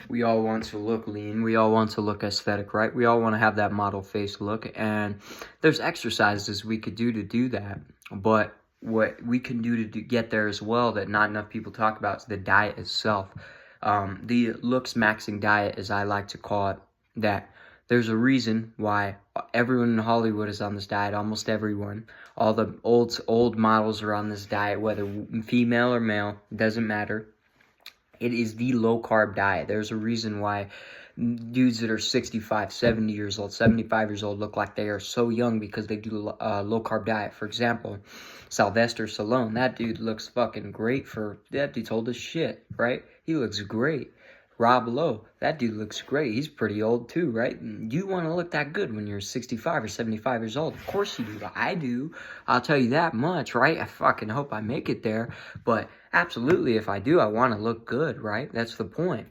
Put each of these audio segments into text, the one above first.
we all want to look lean. We all want to look aesthetic, right? We all want to have that model face look. And there's exercises we could do that. But what we can do to get there as well that not enough people talk about is the diet itself. The Looksmaxxing diet, as I like to call it, that there's a reason why everyone in Hollywood is on this diet, almost everyone. All the old models are on this diet, whether female or male, doesn't matter. It is the low-carb diet. There's a reason why dudes that are 65, 70 years old, 75 years old look like they are so young because they do a low-carb diet. For example, Sylvester Stallone, that dude looks fucking great that dude's old as shit, right? He looks great. Rob Lowe, that dude looks great. He's pretty old too, right? You want to look that good when you're 65 or 75 years old. Of course you do. I do. I'll tell you that much, right? I fucking hope I make it there. But absolutely, if I do, I want to look good, right? That's the point.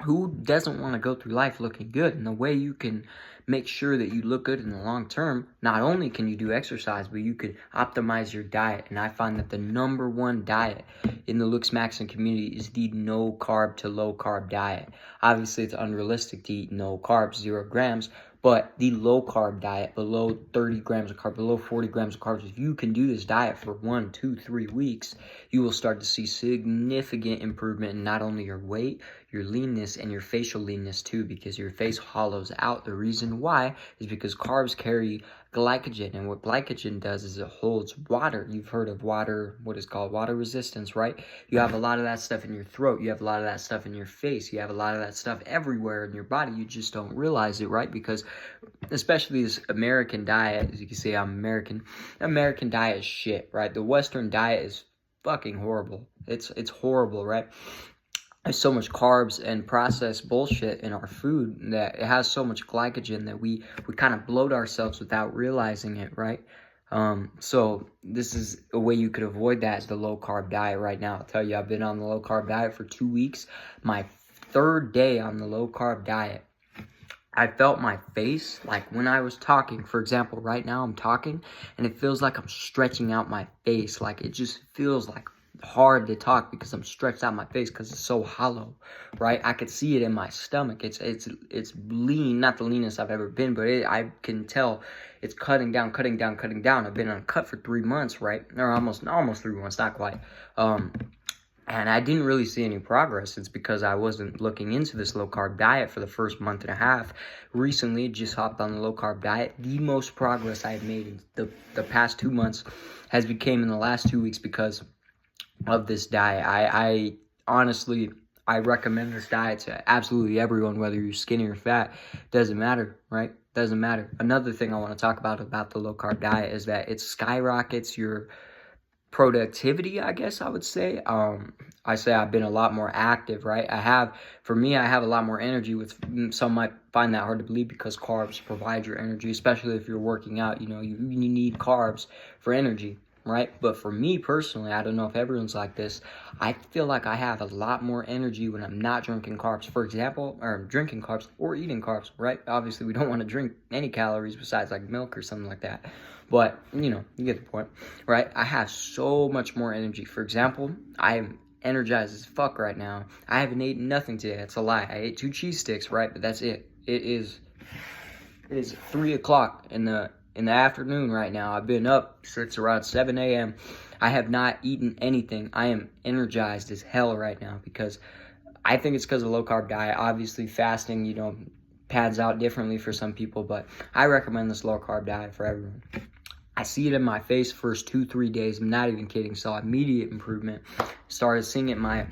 Who doesn't want to go through life looking good? And the way you can make sure that you look good in the long term, not only can you do exercise, but you could optimize your diet. And I find that the #1 diet in the Looksmaxxing community is the no carb to low carb diet. Obviously, it's unrealistic to eat no carbs, 0 grams, but the low carb diet, below 30 grams of carb, below 40 grams of carbs, if you can do this diet for 1, 2, 3 weeks, you will start to see significant improvement in not only your weight, your leanness, and your facial leanness too, because your face hollows out. The reason why is because carbs carry glycogen, and what glycogen does is it holds water. You've heard of water, what is called water resistance, right? You have a lot of that stuff in your throat. You have a lot of that stuff in your face. You have a lot of that stuff everywhere in your body. You just don't realize it, right? Because especially this American diet, as you can see, I'm American. American diet is shit, right? The Western diet is fucking horrible. It's horrible, right? There's so much carbs and processed bullshit in our food that it has so much glycogen that we kind of bloat ourselves without realizing it, right? So this is a way you could avoid that, is the low carb diet right now. I'll tell you, I've been on the low carb diet for 2 weeks. My 3rd day on the low carb diet, I felt my face, like when I was talking, for example, right now I'm talking, and it feels like I'm stretching out my face. Like it just feels like hard to talk because I'm stretched out my face because it's so hollow, right? I could see it in my stomach. It's lean, not the leanest I've ever been, but I can tell it's cutting down. I've been on a cut for 3 months, right? Or almost 3 months, not quite. And I didn't really see any progress. It's because I wasn't looking into this low-carb diet for the first month and a half. Recently, just hopped on the low-carb diet. The most progress I've made in the past 2 months has become in the last 2 weeks because of this diet. I honestly, I recommend this diet to absolutely everyone, whether you're skinny or fat. Doesn't matter, right? Doesn't matter. Another thing I want to talk about the low-carb diet is that it skyrockets your productivity, I guess I would say. I say I've been a lot more active, right? I have a lot more energy. With some might find that hard to believe because carbs provide your energy, especially if you're working out. You know, you need carbs for energy, right? But for me personally, I don't know if everyone's like this, I feel like I have a lot more energy when I'm not drinking carbs. For example, or drinking carbs or eating carbs, right? Obviously, we don't want to drink any calories besides like milk or something like that. But, you know, you get the point, right? I have so much more energy. For example, I am energized as fuck right now. I haven't eaten nothing today. That's a lie. I ate 2 cheese sticks, right? But that's it. It is 3 o'clock in the afternoon right now. I've been up since around 7 a.m. I have not eaten anything. I am energized as hell right now because I think it's because of low-carb diet. Obviously, fasting, you know, pans out differently for some people, but I recommend this low-carb diet for everyone. I see it in my face first 2-3 days. I'm not even kidding. Saw immediate improvement. Started seeing it in my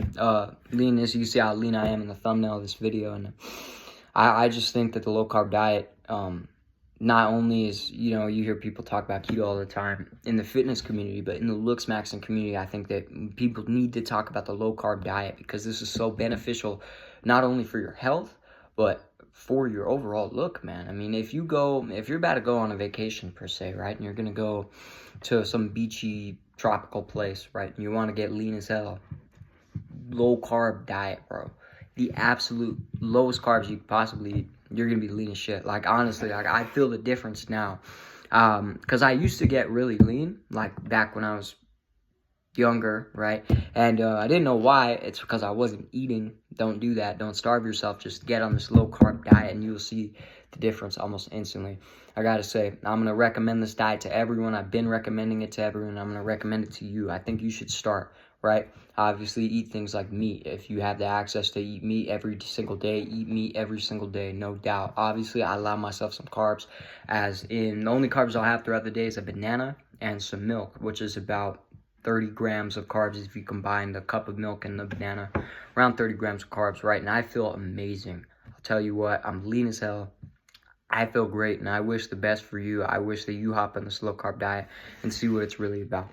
leanness. You see how lean I am in the thumbnail of this video. And I just think that the low-carb diet, not only is, you know, you hear people talk about keto all the time in the fitness community, but in the Looksmaxxing community, I think that people need to talk about the low-carb diet because this is so beneficial, not only for your health, but for your overall look, man. I mean, if you're about to go on a vacation per se, right, and you're gonna go to some beachy tropical place, right, and you want to get lean as hell, low carb diet, bro, the absolute lowest carbs you could possibly eat, you're gonna be lean as shit. Like honestly, like I feel the difference now, because I used to get really lean, like back when I was younger, right? And I didn't know why. It's because I wasn't eating. Don't do that. Don't starve yourself. Just get on this low carb diet and you'll see the difference almost instantly. I gotta say, I'm gonna recommend this diet to everyone. I've been recommending it to everyone. I'm gonna recommend it to you. I think you should start, right? Obviously, eat things like meat. If you have the access to eat meat every single day, eat meat every single day, no doubt. Obviously, I allow myself some carbs, as in the only carbs I'll have throughout the day is a banana and some milk, which is about 30 grams of carbs if you combine the cup of milk and the banana. Around 30 grams of carbs, right? And I feel amazing. I'll tell you what, I'm lean as hell. I feel great, and I wish the best for you. I wish that you hop on this low carb diet and see what it's really about.